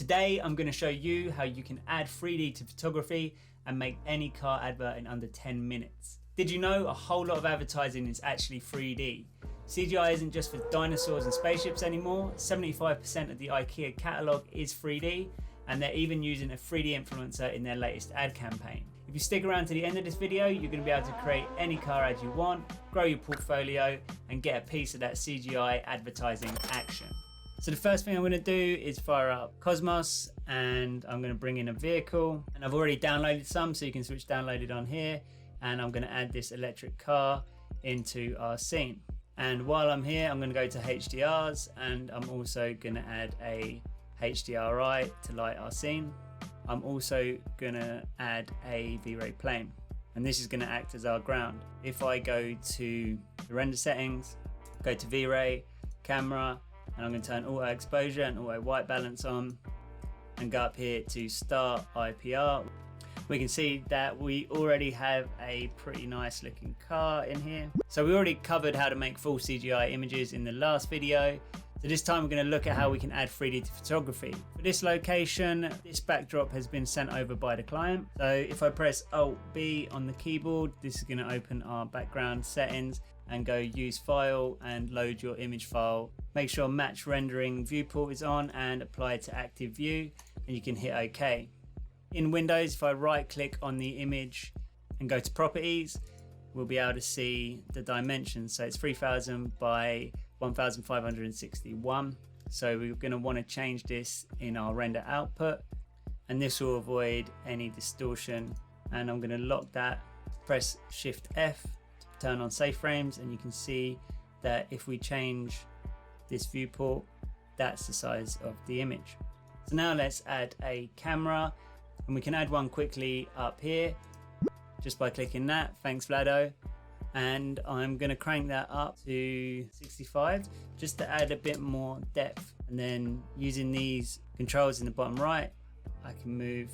Today, I'm going to show you how you can add 3D to photography and make any car advert in under 10 minutes. Did you know a whole lot of advertising is actually 3D? CGI isn't just for dinosaurs and spaceships anymore. 75% of the IKEA catalogue is 3D, and they're even using a 3D influencer in their latest ad campaign. If you stick around to the end of this video, you're going to be able to create any car ad you want, grow your portfolio, and get a piece of that CGI advertising action. So the first thing I'm going to do is fire up Cosmos, and I'm going to bring in a vehicle, and I've already downloaded some, so you can switch downloaded on here, and I'm going to add this electric car into our scene. And while I'm here, I'm going to go to HDRs, and I'm also going to add a HDRI to light our scene. I'm also going to add a V-Ray plane, and this is going to act as our ground. If I go to the render settings, go to V-Ray, camera, and I'm going to turn auto exposure and auto white balance on, and go up here to start IPR. We can see that we already have a pretty nice looking car in here. So we already covered how to make full CGI images in the last video. So this time we're going to look at how we can add 3D to photography. For this location, this backdrop has been sent over by the client. So if I press Alt-B on the keyboard, this is going to open our background settings and go use file and load your image file. Make sure match rendering viewport is on and apply to active view, and you can hit OK. In Windows, if I right click on the image and go to properties, we'll be able to see the dimensions. So it's 3000 by 1561. So we're going to want to change this in our render output, and this will avoid any distortion. And I'm going to lock that, press Shift F to turn on safe frames, and you can see that if we change this viewport, that's the size of the image. So now let's add a camera, and we can add one quickly up here just by clicking that. Thanks, Vlado. And I'm going to crank that up to 65 just to add a bit more depth, and then using these controls in the bottom right, I can move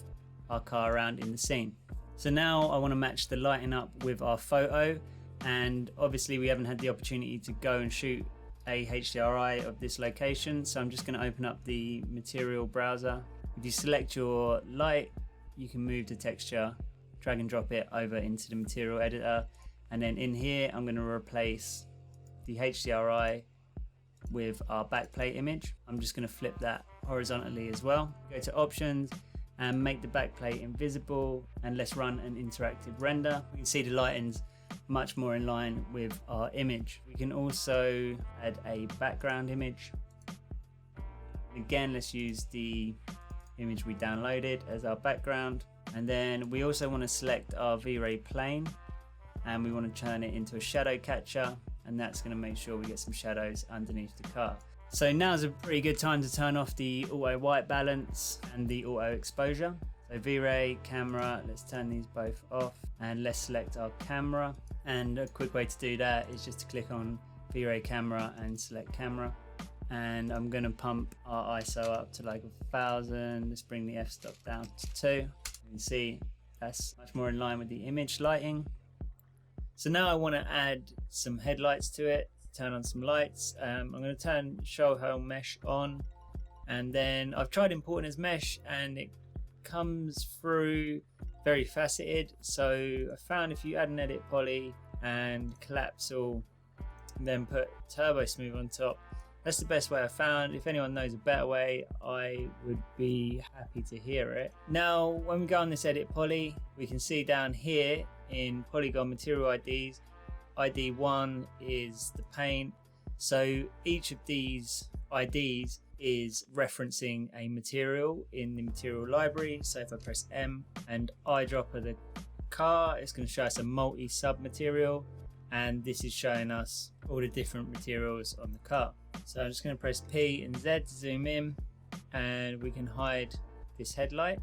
our car around in the scene. So now I want to match the lighting up with our photo, and obviously we haven't had the opportunity to go and shoot a HDRI of this location, so I'm just going to open up the material browser. If you select your light, you can move the texture, drag and drop it over into the material editor, and then in here I'm going to replace the HDRI with our backplate image. I'm just going to flip that horizontally as well. Go to options and make the backplate invisible, and let's run an interactive render. We can see the lighting's much more in line with our image. We can also add a background image. Again, let's use the image we downloaded as our background, and then we also want to select our V-Ray plane, and we want to turn it into a shadow catcher, and that's going to make sure we get some shadows underneath the car. So now's a pretty good time to turn off the auto white balance and the auto exposure. So V-Ray, camera, let's turn these both off, and let's select our camera. And a quick way to do that is just to click on V-Ray camera and select camera. And I'm going to pump our ISO up to like 1000. Let's bring the f-stop down to 2. You can see that's much more in line with the image lighting. So now I want to add some headlights to it, turn on some lights. I'm going to turn show hole mesh on, and then I've tried importing as mesh and it comes through very faceted. So I found if you add an edit poly and collapse all, and then put turbo smooth on top, that's the best way I found. If anyone knows a better way, I would be happy to hear it. Now, when we go on this edit poly, we can see down here in polygon material IDs, ID 1 is the paint. So each of these IDs is referencing a material in the material library. So if I press M and eyedropper the car, it's going to show us a multi sub material, and this is showing us all the different materials on the car. So I'm just going to press P and Z to zoom in, and we can hide this headlight.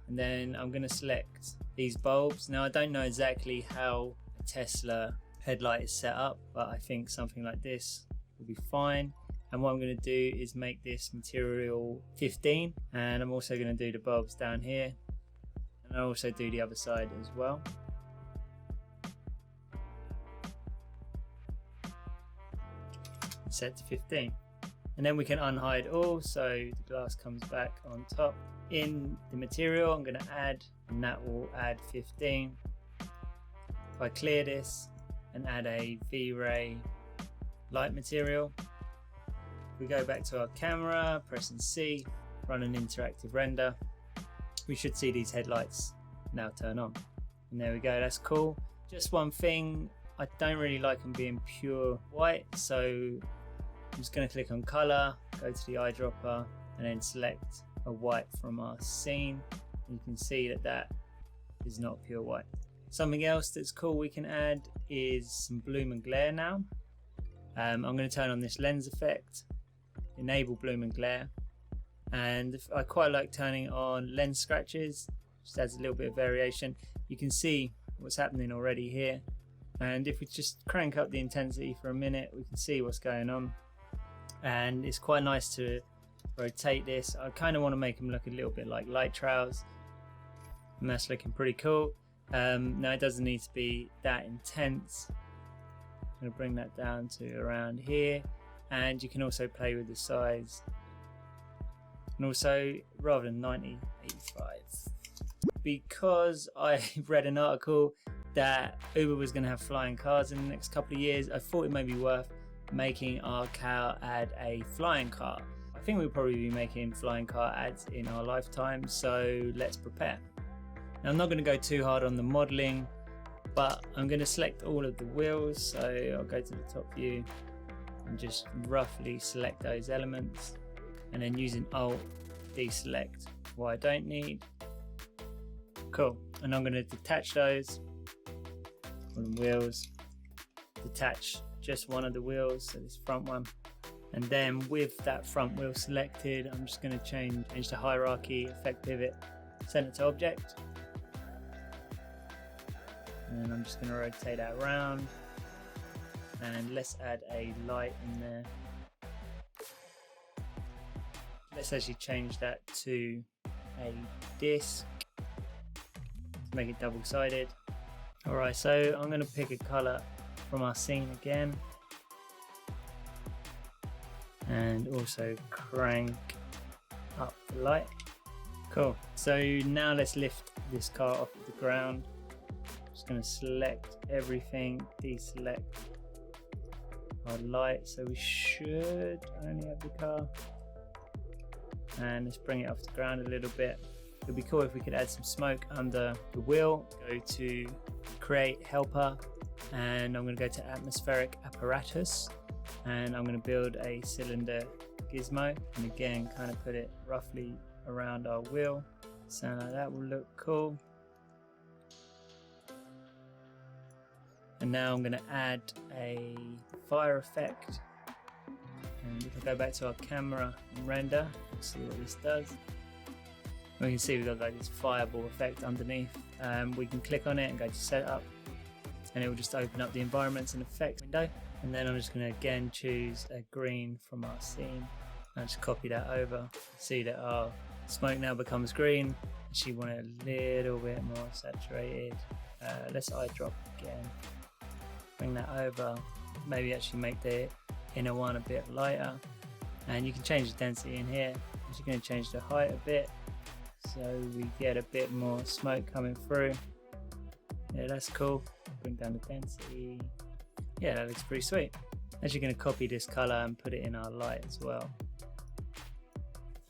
And then I'm going to select these bulbs. Now I don't know exactly how a Tesla headlight is set up, but I think something like this will be fine. And what I'm going to do is make this material 15, and I'm also going to do the bulbs down here, and I'll also do the other side as well. Set to 15. And then we can unhide all, so the glass comes back on top. In the material, I'm going to add, and that will add 15. If I clear this and add a V-Ray light material, we go back to our camera, pressing C, run an interactive render. We should see these headlights now turn on. And there we go, that's cool. Just one thing, I don't really like them being pure white, so I'm just going to click on color, go to the eyedropper, and then select a white from our scene. You can see that that is not pure white. Something else that's cool we can add is some bloom and glare now. I'm going to turn on this lens effect, enable bloom and glare, and I quite like turning on lens scratches. Just adds a little bit of variation. You can see what's happening already here, and if we just crank up the intensity for a minute, we can see what's going on. And it's quite nice to rotate this. I kind of want to make them look a little bit like light trails, and that's looking pretty cool. Now it doesn't need to be that intense. I'm going to bring that down to around here, and you can also play with the size, and also rather than 90, 85. Because I read an article that Uber was going to have flying cars in the next couple of years, I thought it may be worth making our car ad a flying car. I think we'll probably be making flying car ads in our lifetime, so let's prepare. Now, I'm not going to go too hard on the modeling, but I'm going to select all of the wheels. So I'll go to the top view and just roughly select those elements, and then using Alt deselect what I don't need. Cool. And I'm going to detach those on the wheels, detach just one of the wheels, so this front one. And then with that front wheel selected, I'm just going to change the hierarchy, effect pivot, center to object. And I'm just going to rotate that around, and let's add a light in there. Let's actually change that to a disc to make it double-sided. Alright, so I'm going to pick a color from our scene again, and also crank up the light. Cool. So now let's lift this car off of the ground. Just going to select everything, deselect our light, so we should only have the car, and let's bring it off the ground a little bit. It would be cool if we could add some smoke under the wheel. Go to create helper, and I'm going to go to atmospheric apparatus, and I'm going to build a cylinder gizmo, and again kind of put it roughly around our wheel. Something like that will look cool. And now I'm going to add a fire effect, and if I go back to our camera and render, we'll see what this does. We can see we've got like this fireball effect underneath. We can click on it and go to setup, and it will just open up the environments and effects window. And then I'm just going to again choose a green from our scene and just copy that over. See that our smoke now becomes green. Actually want it a little bit more saturated. Let's eyedrop again. Bring that over, maybe actually make the inner one a bit lighter, and you can change the density in here. I'm just going to change the height a bit so we get a bit more smoke coming through. Yeah, that's cool. Bring down the density. Yeah, that looks pretty sweet. Actually going to copy this color and put it in our light as well,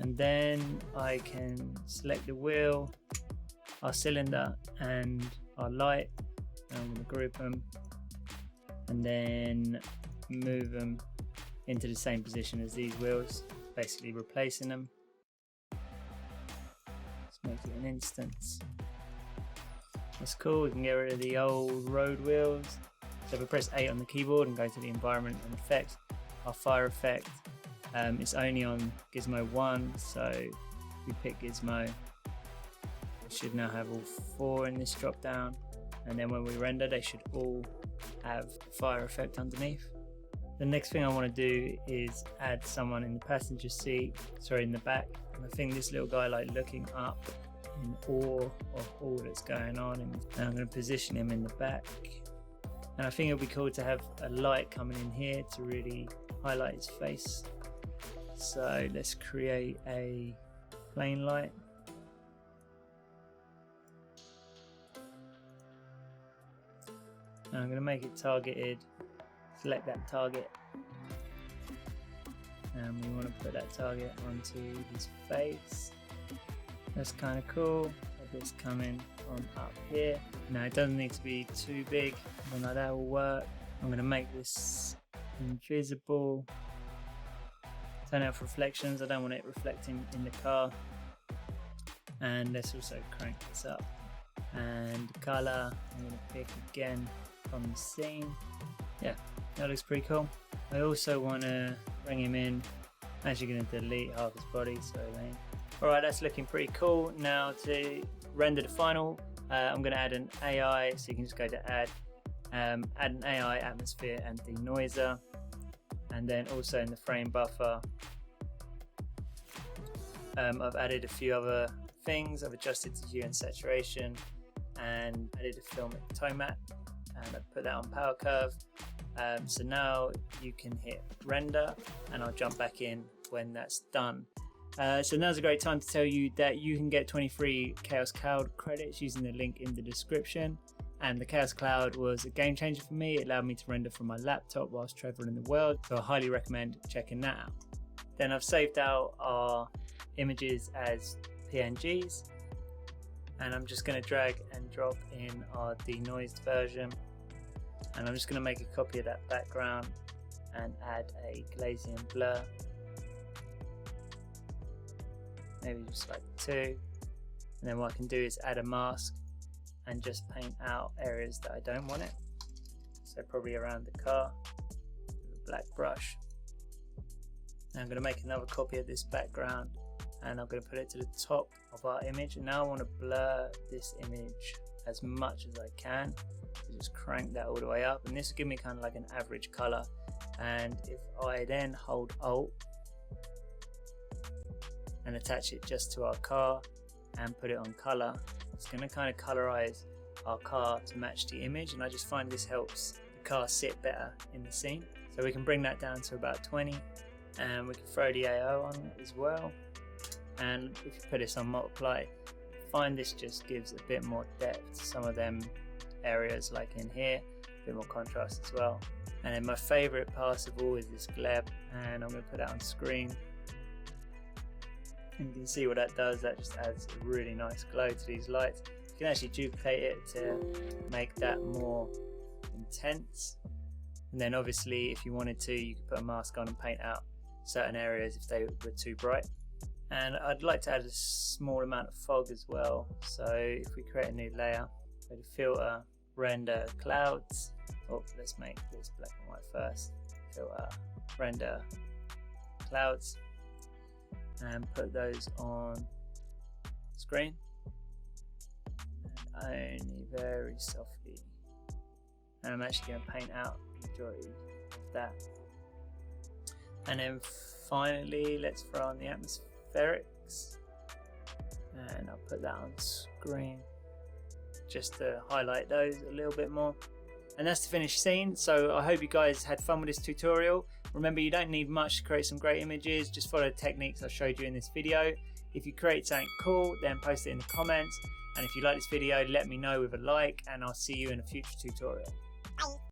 and then I can select the wheel, our cylinder, and our light, and I'm going to group them and then move them into the same position as these wheels, basically replacing them. Let's make it an instance. That's cool. We can get rid of the old road wheels. So if we press 8 on the keyboard and go to the environment and effects, our fire effect, it's only on Gizmo 1, so we pick Gizmo. We should now have all 4 in this drop down, and then when we render they should all have fire effect underneath. The next thing I want to do is add someone in the passenger seat, in the back. And I think this little guy like looking up in awe of all that's going on, and I'm going to position him in the back. And I think it would be cool to have a light coming in here to really highlight his face. So let's create a plane light. And I'm going to make it targeted. Select that target. And we want to put that target onto his face. That's kind of cool. Have this coming on up here. Now it doesn't need to be too big. Something like that will work. I'm going to make this invisible. Turn off reflections. I don't want it reflecting in the car. And let's also crank this up. And color, I'm going to pick again from the scene. Yeah, that looks pretty cool. I also want to bring him in. I'm actually going to delete half his body. So alright, that's looking pretty cool. Now to render the final, I'm going to add an AI. So you can just go to add an AI atmosphere and denoiser. And then also in the frame buffer, I've added a few other things. I've adjusted to hue and saturation and added a filmic tone map, and I've put that on power curve. So now you can hit render, and I'll jump back in when that's done. So now's a great time to tell you that you can get 23 Chaos Cloud credits using the link in the description. And the Chaos Cloud was a game changer for me. It allowed me to render from my laptop whilst traveling the world, so I highly recommend checking that out. Then I've saved out our images as PNGs, and I'm just going to drag and drop in our denoised version, and I'm just going to make a copy of that background and add a Gaussian blur, maybe just like 2, and then what I can do is add a mask and just paint out areas that I don't want it, so probably around the car with a black brush. Now I'm going to make another copy of this background, and I'm going to put it to the top of our image, and now I want to blur this image as much as I can. So just crank that all the way up, and this will give me kind of like an average color. And if I then hold Alt and attach it just to our car and put it on color, it's going to kind of colorize our car to match the image, and I just find this helps the car sit better in the scene. So we can bring that down to about 20, and we can throw the AO on it as well. And if you put this on multiply, find this just gives a bit more depth to some of them areas, like in here, a bit more contrast as well. And then my favorite pass of all is this gleb, and I'm going to put that on screen. And you can see what that does. That just adds a really nice glow to these lights. You can actually duplicate it to make that more intense. And then obviously if you wanted to, you could put a mask on and paint out certain areas if they were too bright. And I'd like to add a small amount of fog as well. So if we create a new layer, go to filter, render clouds. Oh, let's make this black and white first. Filter, render clouds, and put those on screen, and only very softly. And I'm actually going to paint out the majority of that. And then finally, let's throw on the atmospherics, and I'll put that on screen just to highlight those a little bit more. And that's the finished scene. So I hope you guys had fun with this tutorial. Remember, you don't need much to create some great images. Just follow the techniques I showed you in this video. If you create something cool, then post it in the comments. And if you like this video, let me know with a like, and I'll see you in a future tutorial. Bye.